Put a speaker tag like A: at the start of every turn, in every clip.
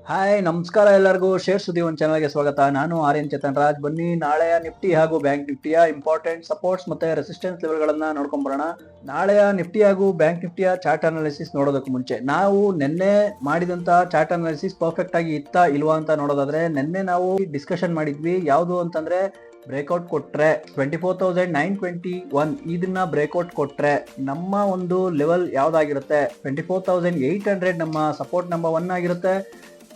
A: Hi ನಮಸ್ಕಾರ ಎಲ್ಲರಿಗೂ share ಸುದ್ದಿ ಒಂದು ಚಾನಲ್ಗೆ ಸ್ವಾಗತ. ನಾನು ಆರ್ಯನ್ ಚೇತನ್ ರಾಜ್. ಬನ್ನಿ ನಾಳೆಯ ನಿಫ್ಟಿ ಹಾಗೂ ಬ್ಯಾಂಕ್ ನಿಫ್ಟಿಯ ಇಂಪಾರ್ಟೆಂಟ್ ಸಪೋರ್ಟ್ಸ್ ಮತ್ತೆ ರೆಸಿಸ್ಟೆನ್ಸ್ ಲೆವೆಲ್ಗಳನ್ನ ನೋಡ್ಕೊಂಡ್ ಬರೋಣ. ನಾಳೆಯ ನಿಫ್ಟಿ ಹಾಗೂ ಬ್ಯಾಂಕ್ ನಿಫ್ಟಿಯ ಚಾರ್ಟ್ ಅನಾಲಿಸಿಸ್ ನೋಡೋದಕ್ಕೂ ಮುಂಚೆ ನಾವು ನಿನ್ನೆ ಮಾಡಿದಂತ ಚಾರ್ಟ್ ಅನಾಲಿಸಿಸ್ ಪರ್ಫೆಕ್ಟ್ ಆಗಿ ಇತ್ತಾ ಇಲ್ವಾ ಅಂತ ನೋಡೋದಾದ್ರೆ, ನಿನ್ನೆ ನಾವು ಡಿಸ್ಕಷನ್ ಮಾಡಿದ್ವಿ ಯಾವುದು ಅಂತಂದ್ರೆ, ಬ್ರೇಕ್ಔಟ್ ಕೊಟ್ರೆ 24,921 ಇದನ್ನ ಬ್ರೇಕ್ಔಟ್ ಕೊಟ್ರೆ ನಮ್ಮ ಒಂದು ಲೆವೆಲ್ ಯಾವ್ದಾಗಿರುತ್ತೆ, 24,800 ನಮ್ಮ ಸಪೋರ್ಟ್ ನಂಬರ್ 1 ಆಗಿರುತ್ತೆ.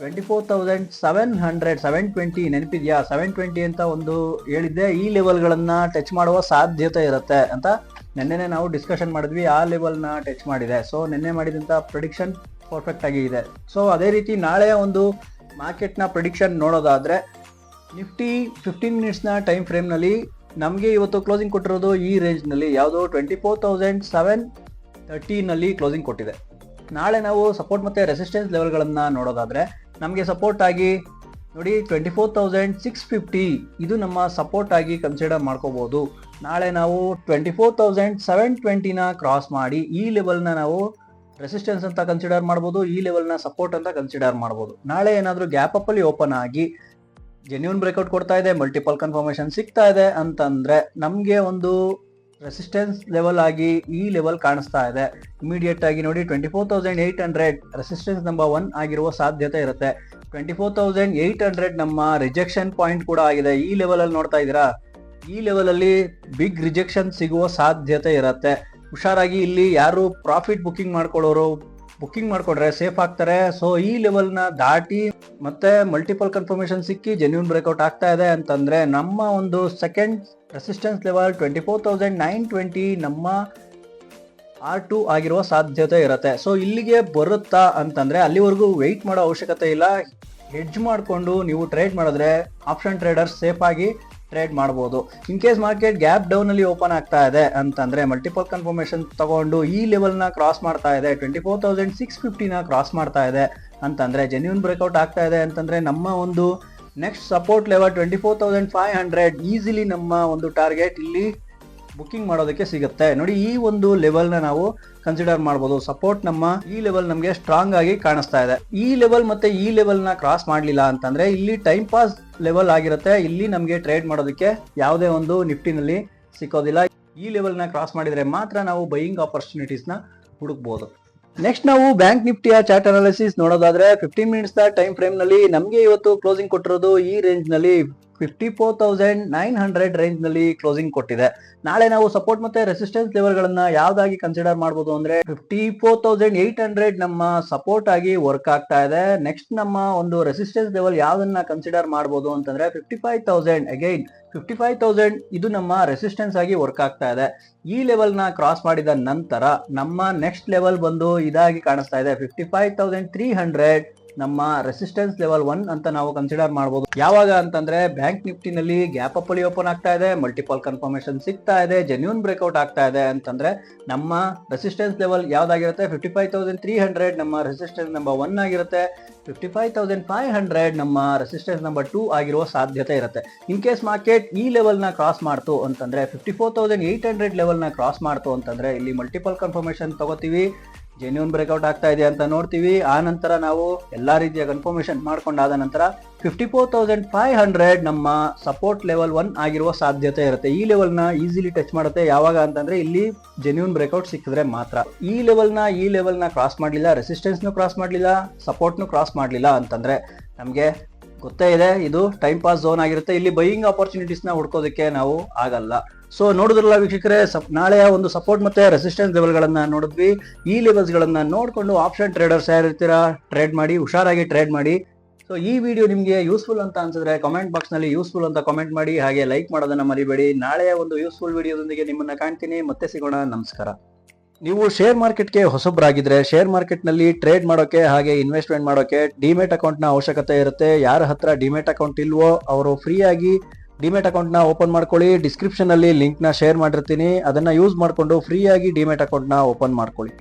A: 24,700 720 ನೆನಪಿದ್ಯಾ, 720 ಅಂತ ಒಂದು ಹೇಳಿದ್ದೆ. ಈ ಲೆವೆಲ್ಗಳನ್ನ ಟಚ್ ಮಾಡುವ ಸಾಧ್ಯತೆ ಇರುತ್ತೆ ಅಂತ ನಿನ್ನೆ ನಾವು ಡಿಸ್ಕಷನ್ ಮಾಡಿದ್ವಿ. ಆ ಲೆವೆಲ್ನ ಟಚ್ ಮಾಡಿದೆ. ಸೊ ನಿನ್ನೆ ಮಾಡಿದಂತ ಪ್ರಿಡಿಕ್ಷನ್ ಪರ್ಫೆಕ್ಟ್ ಆಗಿ ಇದೆ. ಸೊ ಅದೇ ರೀತಿ ನಾಳೆಯ ಒಂದು ಮಾರ್ಕೆಟ್ನ ಪ್ರಿಡಿಕ್ಷನ್ ನೋಡೋದಾದ್ರೆ, ನಿಫ್ಟಿ 15 ಮಿನಿಟ್ಸ್ನ ಟೈಮ್ ಫ್ರೇಮ್ನಲ್ಲಿ ನಮಗೆ ಇವತ್ತು ಕ್ಲೋಸಿಂಗ್ ಕೊಟ್ಟಿರೋದು ಈ ರೇಂಜ್ನಲ್ಲಿ, ಯಾವುದು 24,730 ನಲ್ಲಿ ಕ್ಲೋಸಿಂಗ್ ಕೊಟ್ಟಿದೆ. ನಾಳೆ ನಾವು ಸಪೋರ್ಟ್ ಮತ್ತೆ ರೆಸಿಸ್ಟೆನ್ಸ್ ಲೆವೆಲ್ಗಳನ್ನ ನೋಡೋದಾದ್ರೆ, ನಮಗೆ ಸಪೋರ್ಟ್ ಆಗಿ ನೋಡಿ 24,650 ಇದು ನಮ್ಮ ಸಪೋರ್ಟ್ ಆಗಿ ಕನ್ಸಿಡರ್ ಮಾಡ್ಕೋಬಹುದು. ನಾಳೆ ನಾವು 24,720ನ ಕ್ರಾಸ್ ಮಾಡಿ ಈ ಲೆವೆಲ್ನ ನಾವು ರೆಸಿಸ್ಟೆನ್ಸ್ ಅಂತ ಕನ್ಸಿಡರ್ ಮಾಡ್ಬೋದು, ಈ ಲೆವೆಲ್ನ ಸಪೋರ್ಟ್ ಅಂತ ಕನ್ಸಿಡರ್ ಮಾಡ್ಬೋದು. ನಾಳೆ ಏನಾದರೂ ಗ್ಯಾಪ್ ಅಪ್ ಅಲ್ಲಿ ಓಪನ್ ಆಗಿ ಜೆನ್ಯೂನ್ ಬ್ರೇಕ್ಔಟ್ ಕೊಡ್ತಾ ಇದೆ, ಮಲ್ಟಿಪಲ್ ಕನ್ಫರ್ಮೇಷನ್ ಸಿಗ್ತಾ ಇದೆ ಅಂತಂದ್ರೆ ನಮಗೆ ಒಂದು ರೆಸಿಸ್ಟೆನ್ಸ್ ಲೆವೆಲ್ ಆಗಿ ಈ ಲೆವೆಲ್ ಕಾಣಿಸ್ತಾ ಇದೆ. ಇಮಿಡಿಯೇಟ್ ಆಗಿ ನೋಡಿ 24,800 ರೆಸಿಸ್ಟೆನ್ಸ್ ನಂಬರ್ 1 ಆಗಿರುವ ಸಾಧ್ಯತೆ ಇರುತ್ತೆ. 24,800 ನಮ್ಮ ರಿಜೆಕ್ಷನ್ ಪಾಯಿಂಟ್ ಕೂಡ ಆಗಿದೆ. ಈ ಲೆವೆಲ್ ಅಲ್ಲಿ ನೋಡ್ತಾ ಇದ್ದೀರಾ, ಈ ಲೆವೆಲ್ ಅಲ್ಲಿ ಬಿಗ್ ರಿಜೆಕ್ಷನ್ ಸಿಗುವ ಸಾಧ್ಯತೆ ಇರುತ್ತೆ. ಹುಷಾರಾಗಿ ಇಲ್ಲಿ ಯಾರು ಪ್ರಾಫಿಟ್ ಬುಕ್ಕಿಂಗ್ ಮಾಡ್ಕೊಳ್ಳೋರು ಬುಕ್ಕಿಂಗ್ ಮಾಡ್ಕೊಂಡ್ರೆ ಸೇಫ್ ಆಗ್ತಾರೆ. ಸೊ ಈ ಲೆವೆಲ್ನ ದಾಟಿ ಮತ್ತೆ ಮಲ್ಟಿಪಲ್ ಕನ್ಫರ್ಮೇಷನ್ ಸಿಕ್ಕಿ ಜೆನ್ಯೂನ್ ಬ್ರೇಕ್ಔಟ್ ಆಗ್ತಾ ಇದೆ ಅಂತಂದ್ರೆ ನಮ್ಮ ಒಂದು ಸೆಕೆಂಡ್ ರೆಸಿಸ್ಟೆನ್ಸ್ ಲೆವೆಲ್ 24,920 ನಮ್ಮ R2 ಆಗಿರುವ ಸಾಧ್ಯತೆ ಇರುತ್ತೆ. ಸೊ ಇಲ್ಲಿಗೆ ಬರುತ್ತಾ ಅಂತಂದ್ರೆ ಅಲ್ಲಿವರೆಗೂ ವೆಯ್ಟ್ ಮಾಡೋ ಅವಶ್ಯಕತೆ ಇಲ್ಲ. ಹೆಡ್ಜ್ ಮಾಡಿಕೊಂಡು ನೀವು ಟ್ರೇಡ್ ಮಾಡಿದ್ರೆ ಆಪ್ಷನ್ ಟ್ರೇಡರ್ಸ್ ಸೇಫ್ ಆಗಿ ಟ್ರೇಡ್ ಮಾಡ್ಬೋದು. In case market gap down ಅಲ್ಲಿ ಓಪನ್ ಆಗ್ತಾ ಇದೆ ಅಂತಂದ್ರೆ ಮಲ್ಟಿಪಲ್ ಕನ್ಫರ್ಮೇಷನ್ ತಗೊಂಡು ಈ ಲೆವೆಲ್ ನ ಕ್ರಾಸ್ ಮಾಡ್ತಾ ಇದೆ, 24,650ನ ಕ್ರಾಸ್ ಮಾಡ್ತಾ ಇದೆ ಅಂತಂದ್ರೆ ಜೆನ್ಯೂನ್ ಬ್ರೇಕ್ಔಟ್ ಆಗ್ತಾ ಇದೆ ಅಂತಂದ್ರೆ ನಮ್ಮ ಒಂದು ನೆಕ್ಸ್ಟ್ ಸಪೋರ್ಟ್ ಲೆವೆಲ್ 24,500 ಈಸಿಲಿ ನಮ್ಮ ಒಂದು ಟಾರ್ಗೆಟ್ ಇಲ್ಲಿ ಬುಕ್ಕಿಂಗ್ ಮಾಡೋದಕ್ಕೆ ಸಿಗುತ್ತೆ. ನೋಡಿ ಈ ಒಂದು ಲೆವೆಲ್ ನ ನಾವು ಕನ್ಸಿಡರ್ ಮಾಡಬಹುದು. ಸಪೋರ್ಟ್ ನಮ್ಮ ಈ ಲೆವೆಲ್ ನಮಗೆ ಸ್ಟ್ರಾಂಗ್ ಆಗಿ ಕಾಣಿಸ್ತಾ ಇದೆ. ಈ ಲೆವೆಲ್ ಮತ್ತೆ ಈ ಲೆವೆಲ್ ನ ಕ್ರಾಸ್ ಮಾಡ್ಲಿಲ್ಲ ಅಂತಂದ್ರೆ ಇಲ್ಲಿ ಟೈಮ್ ಪಾಸ್ ಲೆವೆಲ್ ಆಗಿರುತ್ತೆ. ಇಲ್ಲಿ ನಮಗೆ ಟ್ರೇಡ್ ಮಾಡೋದಕ್ಕೆ ಯಾವುದೇ ಒಂದು ನಿಫ್ಟಿನಲ್ಲಿ ಸಿಕ್ಕೋದಿಲ್ಲ. ಈ ಲೆವೆಲ್ ನ ಕ್ರಾಸ್ ಮಾಡಿದ್ರೆ ಮಾತ್ರ ನಾವು ಬೈಯಿಂಗ್ ಆಪರ್ಚುನಿಟೀಸ್ ನ ಹುಡುಕ್ಬಹುದು. ನೆಕ್ಸ್ಟ್ ನಾವು ಬ್ಯಾಂಕ್ ನಿಫ್ಟಿಯ ಚಾರ್ಟ್ ಅನಾಲಿಸಿಸ್ ನೋಡೋದಾದ್ರೆ, 15 ಮಿನಿಟ್ಸ್ ಟೈಮ್ ಫ್ರೇಮ್ ನಲ್ಲಿ ನಮಗೆ ಇವತ್ತು ಕ್ಲೋಸಿಂಗ್ ಕೊಟ್ಟಿರೋದು ಈ ರೇಂಜ್ ನಲ್ಲಿ 54,900 ರೇಂಜ್ ನಲ್ಲಿ ಕ್ಲೋಸಿಂಗ್ ಕೊಟ್ಟಿದೆ. ನಾಳೆ ನಾವು ಸಪೋರ್ಟ್ ಮತ್ತೆ ರೆಸಿಸ್ಟೆನ್ಸ್ ಲೆವೆಲ್ ಗಳನ್ನ ಯಾವ್ದಾಗಿ ಕನ್ಸಿಡರ್ ಮಾಡಬಹುದು ಅಂದ್ರೆ, 54,800 ನಮ್ಮ ಸಪೋರ್ಟ್ ಆಗಿ ವರ್ಕ್ ಆಗ್ತಾ ಇದೆ. ನೆಕ್ಸ್ಟ್ ನಮ್ಮ ಒಂದು ರೆಸಿಸ್ಟೆನ್ಸ್ ಲೆವೆಲ್ ಯಾವ್ದನ್ನ ಕನ್ಸಿಡರ್ ಮಾಡಬಹುದು ಅಂತಂದ್ರೆ 55,000. ಅಗೈನ್ 55,000 ಇದು ನಮ್ಮ ರೆಸಿಸ್ಟೆನ್ಸ್ ಆಗಿ ವರ್ಕ್ ಆಗ್ತಾ ಇದೆ. ಈ ಲೆವೆಲ್ ನ ಕ್ರಾಸ್ ಮಾಡಿದ ನಂತರ ನಮ್ಮ ನೆಕ್ಸ್ಟ್ ಲೆವೆಲ್ ಬಂದು ಇದಾಗಿ ಕಾಣಿಸ್ತಾ ಇದೆ, 55,300 ನಮ್ಮ ರೆಸಿಸ್ಟೆನ್ಸ್ ಲೆವೆಲ್ 1 ಅಂತ ನಾವು ಕನ್ಸಿಡರ್ ಮಾಡಬಹುದು. ಯಾವಾಗ ಅಂತಂದ್ರೆ ಬ್ಯಾಂಕ್ ನಿಫ್ಟಿನಲ್ಲಿ ಗ್ಯಾಪ್ ಅಪ್ ಅಲ್ಲಿ ಓಪನ್ ಆಗ್ತಾ ಇದೆ, ಮಲ್ಟಿಪಲ್ ಕನ್ಫರ್ಮೇಷನ್ ಸಿಗ್ತಾ ಇದೆ, ಜೆನ್ಯೂನ್ ಬ್ರೇಕ್ಔಟ್ ಆಗ್ತಾ ಇದೆ ಅಂತಂದ್ರೆ ನಮ್ಮ ರೆಸಿಸ್ಟೆನ್ಸ್ ಲೆವೆಲ್ ಯಾವ್ದಾಗಿರುತ್ತೆ, 55,300 ನಮ್ಮ ರೆಸಿಸ್ಟೆನ್ಸ್ ನಂಬರ್ 1 ಆಗಿರುತ್ತೆ. 55,500 ನಮ್ಮ ರೆಸಿಸ್ಟೆನ್ಸ್ ನಂಬರ್ 2 ಆಗಿರುವ ಸಾಧ್ಯತೆ ಇರುತ್ತೆ. ಇನ್ ಕೇಸ್ ಮಾರ್ಕೆಟ್ ಈ ಲೆವೆಲ್ ನ ಕ್ರಾಸ್ ಮಾಡ್ತು ಅಂತಂದ್ರೆ 54,800 ಲೆವೆಲ್ ನ ಕ್ರಾಸ್ ಮಾಡ್ತು ಅಂತಂದ್ರೆ ಇಲ್ಲಿ ಮಲ್ಟಿಪಲ್ ಕನ್ಫರ್ಮೇಷನ್ ತಗೋತೀವಿ, ಜೆನ್ಯೂನ್ ಬ್ರೇಕ್ಔಟ್ ಆಗ್ತಾ ಇದೆ ಅಂತ ನೋಡ್ತೀವಿ. ಆ ನಂತರ ನಾವು ಎಲ್ಲಾ ರೀತಿಯ ಕನ್ಫರ್ಮೇಷನ್ ಮಾಡ್ಕೊಂಡಾದ ನಂತರ 54,500 ನಮ್ಮ ಸಪೋರ್ಟ್ ಲೆವೆಲ್ 1 ಆಗಿರುವ ಸಾಧ್ಯತೆ ಇರುತ್ತೆ. ಈ ಲೆವೆಲ್ ನ ಈಸಿಲಿ ಟಚ್ ಮಾಡುತ್ತೆ. ಯಾವಾಗ ಅಂತಂದ್ರೆ ಇಲ್ಲಿ ಜೆನ್ಯೂನ್ ಬ್ರೇಕ್ಔಟ್ ಸಿಕ್ಕಿದ್ರೆ ಮಾತ್ರ. ಈ ಲೆವೆಲ್ ನ ಕ್ರಾಸ್ ಮಾಡಲಿಲ್ಲ, ರೆಸಿಸ್ಟೆನ್ಸ್ ನು ಕ್ರಾಸ್ ಮಾಡಲಿಲ್ಲ, ಸಪೋರ್ಟ್ ನು ಕ್ರಾಸ್ ಮಾಡಲಿಲ್ಲ ಅಂತಂದ್ರೆ ನಮಗೆ ಗೊತ್ತೇ ಇದೆ ಇದು ಟೈಮ್ ಪಾಸ್ ಝೋನ್ ಆಗಿರುತ್ತೆ. ಇಲ್ಲಿ ಬೈಯಿಂಗ್ ಆಪರ್ಚುನಿಟೀಸ್ ನ ಹುಡ್ಕೋದಕ್ಕೆ ನಾವು ಆಗಲ್ಲ. ಸೊ ನೋಡಿದ್ರಲ್ಲ ವೀಕ್ಷಕರೇ, ನಾಳೆಯ ಒಂದು ಸಪೋರ್ಟ್ ಮತ್ತೆ ರೆಸಿಸ್ಟೆನ್ಸ್ ಲೆವೆಲ್ ಗಳನ್ನ ನೋಡಿದ್ವಿ. ಈ ಲೆವೆಲ್ಸ್ ಗಳನ್ನ ನೋಡ್ಕೊಂಡು ಆಪ್ಷನ್ ಟ್ರೇಡರ್ಸ್ ಯಾರಿರ್ತೀರಾ ಟ್ರೇಡ್ ಮಾಡಿ, ಹುಷಾರಾಗಿ ಟ್ರೇಡ್ ಮಾಡಿ. ಸೊ ಈ ವಿಡಿಯೋ ನಿಮಗೆ ಯೂಸ್ಫುಲ್ ಅಂತ ಅನ್ಸಿದ್ರೆ ಕಾಮೆಂಟ್ ಬಾಕ್ಸ್ ನಲ್ಲಿ ಯೂಸ್ಫುಲ್ ಅಂತ ಕಾಮೆಂಟ್ ಮಾಡಿ, ಹಾಗೆ ಲೈಕ್ ಮಾಡೋದನ್ನ ಮರಿಬೇಡಿ. ನಾಳೆಯ ಒಂದು ಯೂಸ್ಫುಲ್ ವಿಡಿಯೋದೊಂದಿಗೆ ನಿಮ್ಮನ್ನ ಕಾಣ್ತೀನಿ. ಮತ್ತೆ ಸಿಗೋಣ. ನಮಸ್ಕಾರ. ನೀವು ಶೇರ್ ಮಾರ್ಕೆಟ್ಗೆ ಹೊಸಬ್ರಾಗಿದ್ರೆ ಶೇರ್ ಮಾರ್ಕೆಟ್ ನಲ್ಲಿ ಟ್ರೇಡ್ ಮಾಡೋಕೆ ಹಾಗೆ ಇನ್ವೆಸ್ಟ್ಮೆಂಟ್ ಮಾಡೋಕೆ ಡಿಮೆಟ್ ಅಕೌಂಟ್ ನ ಅವಶ್ಯಕತೆ ಇರುತ್ತೆ. ಯಾರ ಹತ್ರ ಡಿಮೆಟ್ ಅಕೌಂಟ್ ಇಲ್ವೋ ಅವರು ಫ್ರೀ ಆಗಿ ಡಿಮೆಟ್ ಅಕೌಂಟ್ ನ ಓಪನ್ ಮಾಡ್ಕೊಳ್ಳಿ. ಡಿಸ್ಕ್ರಿಪ್ಷನ್ ಅಲ್ಲಿ ಲಿಂಕ್ ನ ಶೇರ್ ಮಾಡಿರ್ತೀನಿ, ಅದನ್ನ ಯೂಸ್ ಮಾಡ್ಕೊಂಡು ಫ್ರೀ ಆಗಿ ಡಿಮೆಟ್ ಅಕೌಂಟ್ ನ ಓಪನ್ ಮಾಡ್ಕೊಳ್ಳಿ.